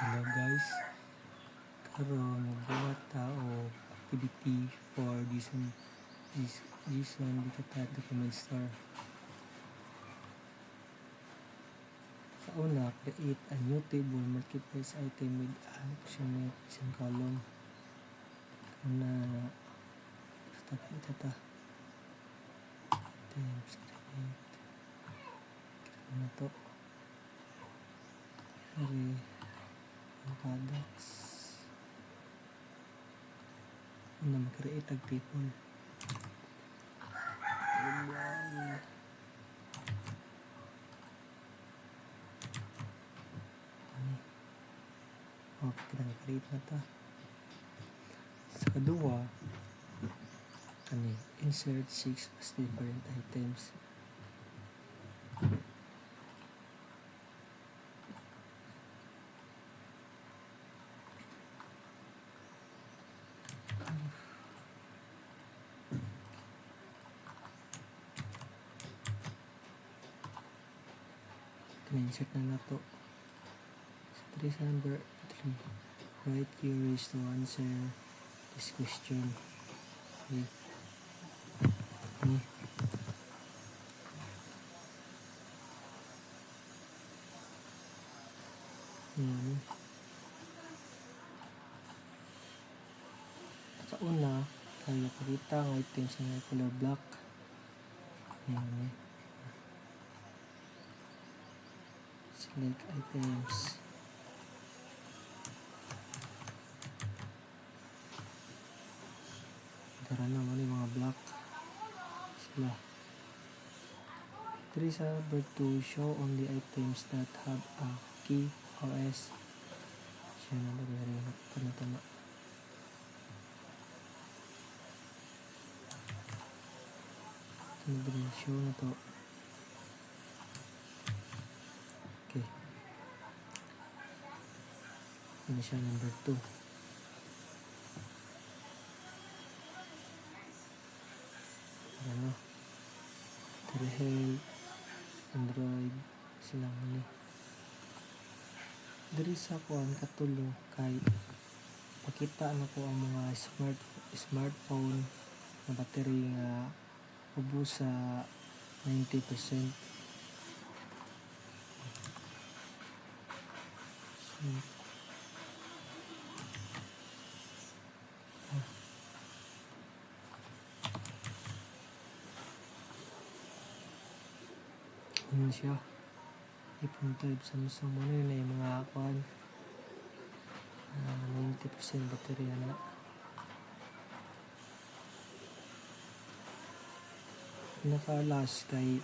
Hello guys, karon magbuhat ta og activity for Jason dito ta document store. Sa una, create a new table marketplace item with an optional isang column. Una sa ta items create na to. Products. Una mag-create ang table. Okay, nag-create na ta. Sa kadua, insert 6 as different items. Insert na nato. So, number 3. Write queries to answer this question. Okay. Ayan. Sa una, tayo pakita ang items na color black. Ayan. Select items. Tara naman yung mga black. Sila. 3 sa number 2, show only items that have a key OS. Siya na bagay na tama. Show na to. Okay. Ini siya number 2. Ano? Telehelp, Android, silang ini. Dari sa kuan katulong kay pakita na ko ang mga smartphone na battery nga ubos sa 90%. Ano siya? Ipunta sa misang mo na yung mga kuan 90% battery na. Naka-last kay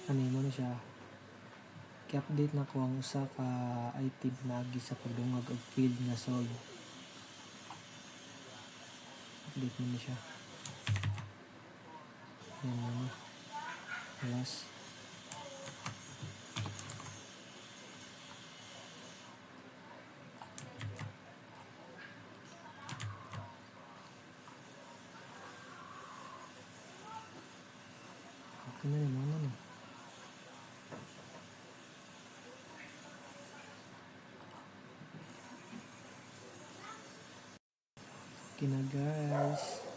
mo na siya. I-update na ko ang usa ka item na agi sa pagdungag og field na solve. Update mo na siya. Yan. Last. Okay na naman na. Okay na guys.